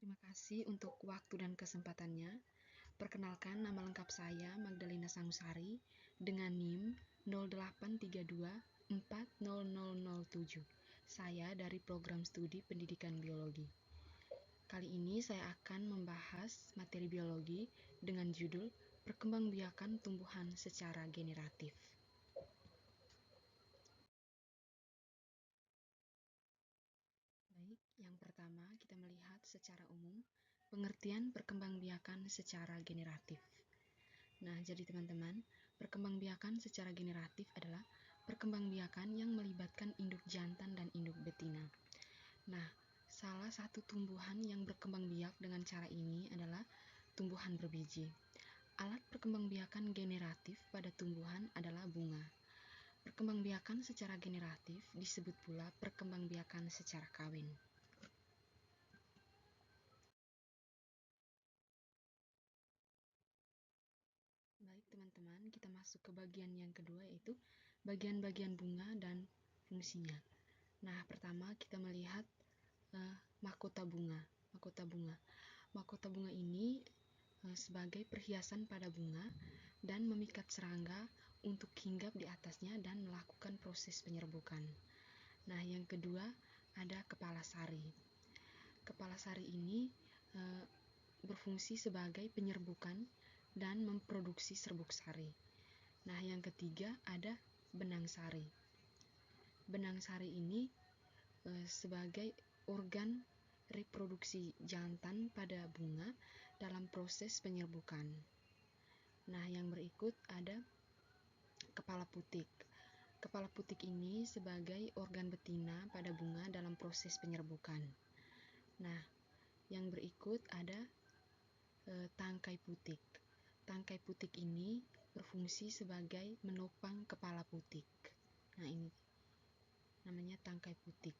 Terima kasih untuk waktu dan kesempatannya. Perkenalkan, nama lengkap saya Magdalena Sangusari dengan NIM 0832400007. Saya dari program studi pendidikan biologi. Kali ini saya akan membahas materi biologi dengan judul Perkembangbiakan tumbuhan secara generatif. Baik, yang pertama kita melihat secara umum pengertian perkembangbiakan secara generatif. Nah, jadi teman-teman, perkembangbiakan secara generatif adalah perkembangbiakan yang melibatkan induk jantan dan induk betina. Nah, salah satu tumbuhan yang berkembang biak dengan cara ini adalah tumbuhan berbiji. Alat perkembangbiakan generatif pada tumbuhan adalah bunga. Perkembangbiakan secara generatif disebut pula perkembangbiakan secara kawin. Baik teman-teman, kita masuk ke bagian yang kedua, yaitu bagian-bagian bunga dan fungsinya. Nah, pertama kita melihat mahkota bunga. Mahkota bunga ini sebagai perhiasan pada bunga dan memikat serangga untuk hinggap di atasnya dan melakukan proses penyerbukan. Nah, yang kedua ada kepala sari. Kepala sari ini berfungsi sebagai penyerbukan dan memproduksi serbuk sari. Nah, yang ketiga ada benang sari. Benang sari ini sebagai organ reproduksi jantan pada bunga dalam proses penyerbukan. Nah, yang berikut ada kepala putik. Kepala putik ini sebagai organ betina pada bunga dalam proses penyerbukan. Nah, yang berikut ada tangkai putik. Tangkai putik ini berfungsi sebagai menopang kepala putik. Nah, ini namanya tangkai putik.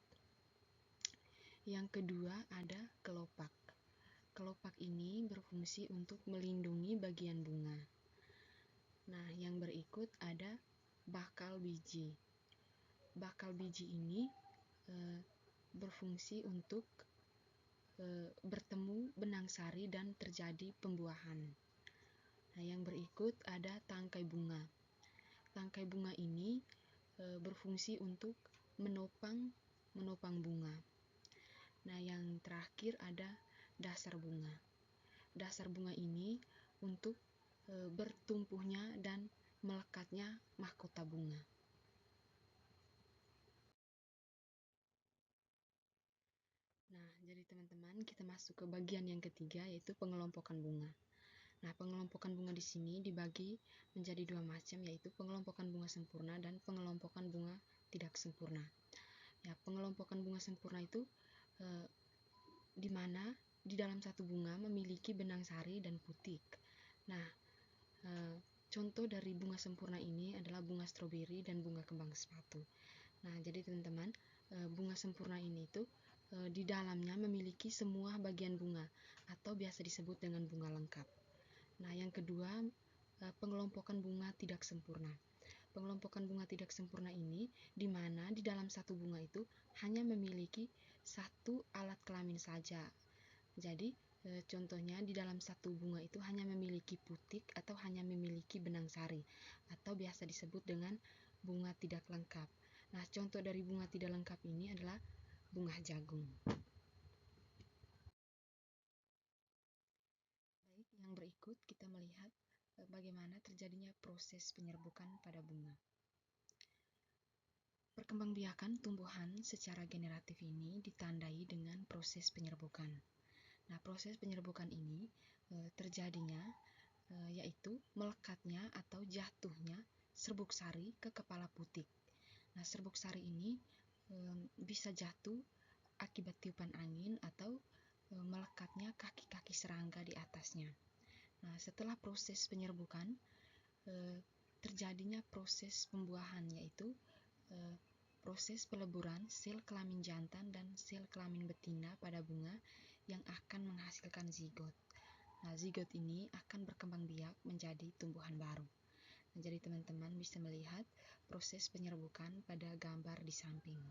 Yang kedua ada kelopak. Kelopak ini berfungsi untuk melindungi bagian bunga. Nah, yang berikut ada bakal biji. Bakal biji ini berfungsi untuk bertemu benang sari dan terjadi pembuahan. Nah, yang berikut ada tangkai bunga. Tangkai bunga ini berfungsi untuk menopang bunga. Nah, yang terakhir ada dasar bunga. Dasar bunga ini untuk bertumpuhnya dan melekatnya mahkota bunga. Nah, jadi teman-teman, kita masuk ke bagian yang ketiga, yaitu pengelompokan bunga. Nah, pengelompokan bunga di sini dibagi menjadi dua macam, yaitu pengelompokan bunga sempurna dan pengelompokan bunga tidak sempurna. Ya, pengelompokan bunga sempurna itu di mana di dalam satu bunga memiliki benang sari dan putik. Nah, contoh dari bunga sempurna ini adalah bunga stroberi dan bunga kembang sepatu. Nah, jadi teman-teman, bunga sempurna ini itu di dalamnya memiliki semua bagian bunga atau biasa disebut dengan bunga lengkap. Nah, yang kedua, pengelompokan bunga tidak sempurna. Pengelompokan bunga tidak sempurna ini di mana di dalam satu bunga itu hanya memiliki satu alat kelamin saja. Jadi, contohnya di dalam satu bunga itu hanya memiliki putik atau hanya memiliki benang sari atau biasa disebut dengan bunga tidak lengkap. Nah, contoh dari bunga tidak lengkap ini adalah bunga jagung. Baik, yang berikut kita melihat bagaimana terjadinya proses penyerbukan pada bunga. Perkembangbiakan tumbuhan secara generatif ini ditandai dengan proses penyerbukan. Nah, proses penyerbukan ini terjadinya yaitu melekatnya atau jatuhnya serbuk sari ke kepala putik. Nah, serbuk sari ini bisa jatuh akibat tiupan angin atau melekatnya kaki-kaki serangga di atasnya. Nah, setelah proses penyerbukan terjadinya proses pembuahan, yaitu proses peleburan sel kelamin jantan dan sel kelamin betina pada bunga yang akan menghasilkan zigot. Nah, zigot ini akan berkembang biak menjadi tumbuhan baru. Nah, jadi teman-teman bisa melihat proses penyerbukan pada gambar di samping.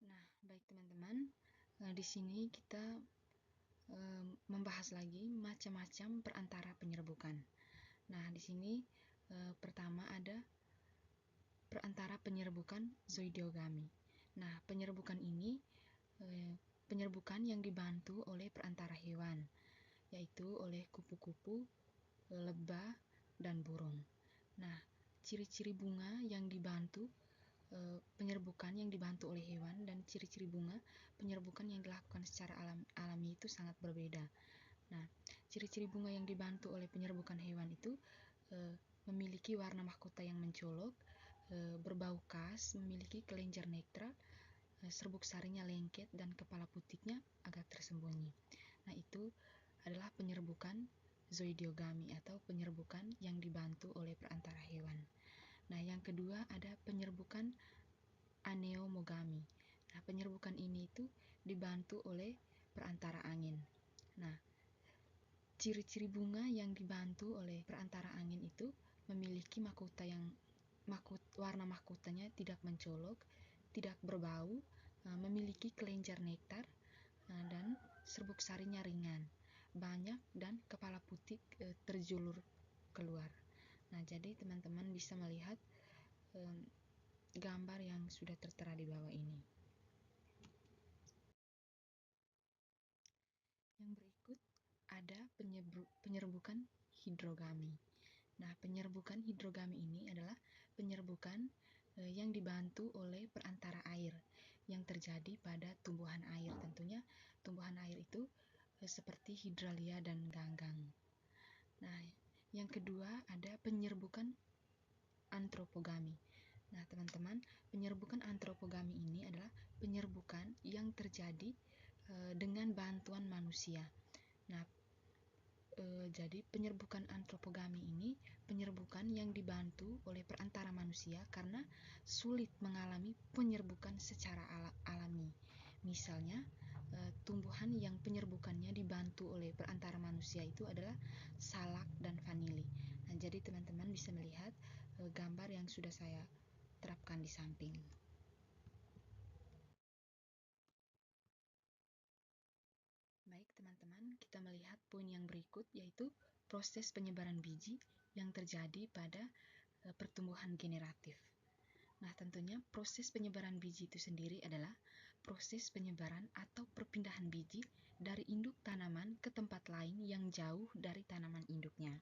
Nah, Baik teman-teman, di sini kita membahas lagi macam-macam perantara penyerbukan. Nah, di sini pertama ada perantara penyerbukan zoidiogami. Nah, penyerbukan ini penyerbukan yang dibantu oleh perantara hewan, yaitu oleh kupu-kupu, lebah, dan burung. Nah, ciri-ciri bunga yang dibantu penyerbukan yang dibantu oleh hewan dan ciri-ciri bunga penyerbukan yang dilakukan secara alami itu sangat berbeda. Nah, ciri-ciri bunga yang dibantu oleh penyerbukan hewan itu memiliki warna mahkota yang mencolok, berbau khas, memiliki kelenjar netral, serbuk sarinya lengket, dan kepala putiknya agak tersembunyi. Nah, itu adalah penyerbukan zoidiogami atau penyerbukan yang dibantu oleh perantara hewan. Nah, yang kedua ada penyerbukan aneomogami. Nah, penyerbukan ini itu dibantu oleh perantara angin. Nah, ciri-ciri bunga yang dibantu oleh perantara angin itu memiliki mahkota yang warna mahkotanya tidak mencolok, tidak berbau, memiliki kelenjar nektar, dan serbuk sarinya ringan, banyak, dan kepala putik terjulur keluar. Nah, jadi teman-teman bisa melihat gambar yang sudah tertera di bawah ini. Yang berikut ada penyerbukan hidrogami. Nah, penyerbukan hidrogami ini adalah penyerbukan yang dibantu oleh perantara air yang terjadi pada tumbuhan air. Tentunya tumbuhan air itu seperti hidralia dan ganggang. Nah, yang kedua ada penyerbukan antropogami. Nah, teman-teman, penyerbukan antropogami ini adalah penyerbukan yang terjadi dengan bantuan manusia. Nah, jadi penyerbukan antropogami ini penyerbukan yang dibantu oleh perantara manusia karena sulit mengalami penyerbukan secara alami. Misalnya, tumbuhan yang penyerbukannya dibantu oleh perantara manusia itu adalah salak dan vanili. Nah, jadi teman-teman bisa melihat gambar yang sudah saya terapkan di samping. Baik teman-teman, kita melihat poin yang berikut yaitu proses penyebaran biji yang terjadi pada pertumbuhan generatif. Nah, tentunya proses penyebaran biji itu sendiri adalah proses penyebaran atau perpindahan biji dari induk tanaman ke tempat lain yang jauh dari tanaman induknya.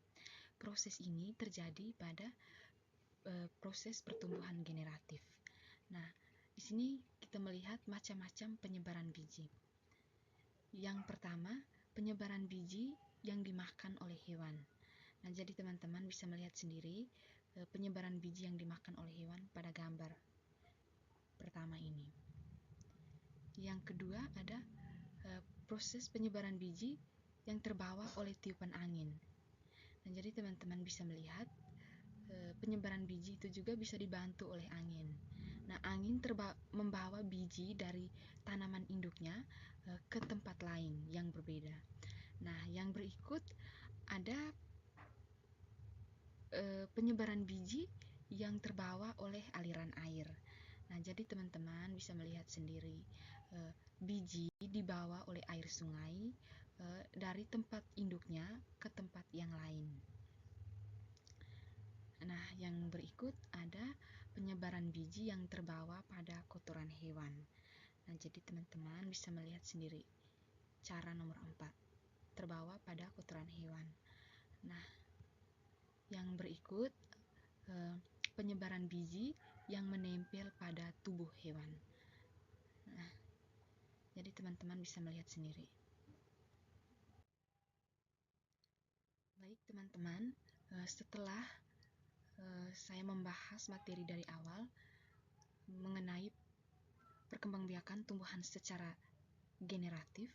Proses ini terjadi pada proses pertumbuhan generatif. Nah, di sini kita melihat macam-macam penyebaran biji. Yang pertama, penyebaran biji yang dimakan oleh hewan. Nah, jadi teman-teman bisa melihat sendiri penyebaran biji yang dimakan oleh hewan pada gambar pertama ini. Yang kedua ada proses penyebaran biji yang terbawa oleh tiupan angin. Nah, jadi teman-teman bisa melihat penyebaran biji itu juga bisa dibantu oleh angin. Nah, angin membawa biji dari tanaman induknya ke tempat lain yang berbeda. Nah, yang berikut ada penyebaran biji yang terbawa oleh aliran air. Nah, jadi teman-teman bisa melihat sendiri biji dibawa oleh air sungai dari tempat induknya ke tempat yang lain. Nah, yang berikut ada penyebaran biji yang terbawa pada kotoran hewan. Nah, jadi teman-teman bisa melihat sendiri cara nomor 4, terbawa pada kotoran hewan. Nah, yang berikut penyebaran biji yang menempel pada tubuh hewan. Nah, jadi teman-teman bisa melihat sendiri. Baik teman-teman, setelah saya membahas materi dari awal mengenai perkembangbiakan tumbuhan secara generatif,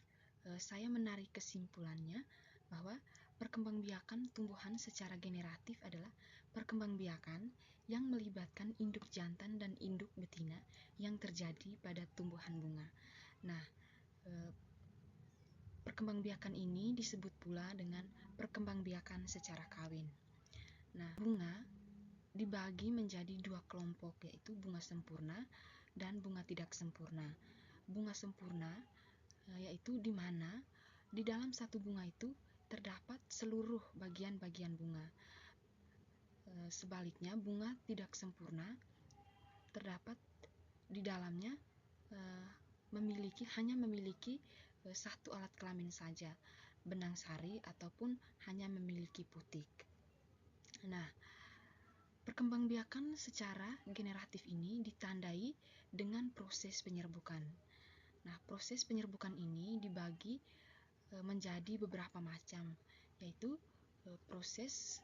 saya menarik kesimpulannya bahwa perkembangbiakan tumbuhan secara generatif adalah perkembangbiakan yang melibatkan induk jantan dan induk betina yang terjadi pada tumbuhan bunga. Nah, perkembangbiakan ini disebut pula dengan perkembangbiakan secara kawin. Nah, bunga dibagi menjadi dua kelompok, yaitu bunga sempurna dan bunga tidak sempurna. bunga sempurna, yaitu di mana di dalam satu bunga itu terdapat seluruh bagian-bagian bunga. Sebaliknya, bunga tidak sempurna, terdapat di dalamnya hanya memiliki satu alat kelamin saja, benang sari ataupun hanya memiliki putik. Nah, perkembangbiakan secara generatif ini ditandai dengan proses penyerbukan. Nah, proses penyerbukan ini dibagi menjadi beberapa macam, yaitu proses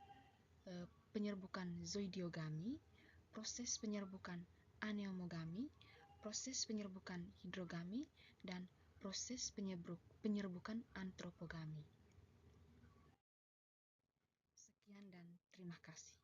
penyerbukan zoidiogami, proses penyerbukan aneumogami, proses penyerbukan hidrogami, dan proses penyerbukan antropogami. Sekian dan terima kasih.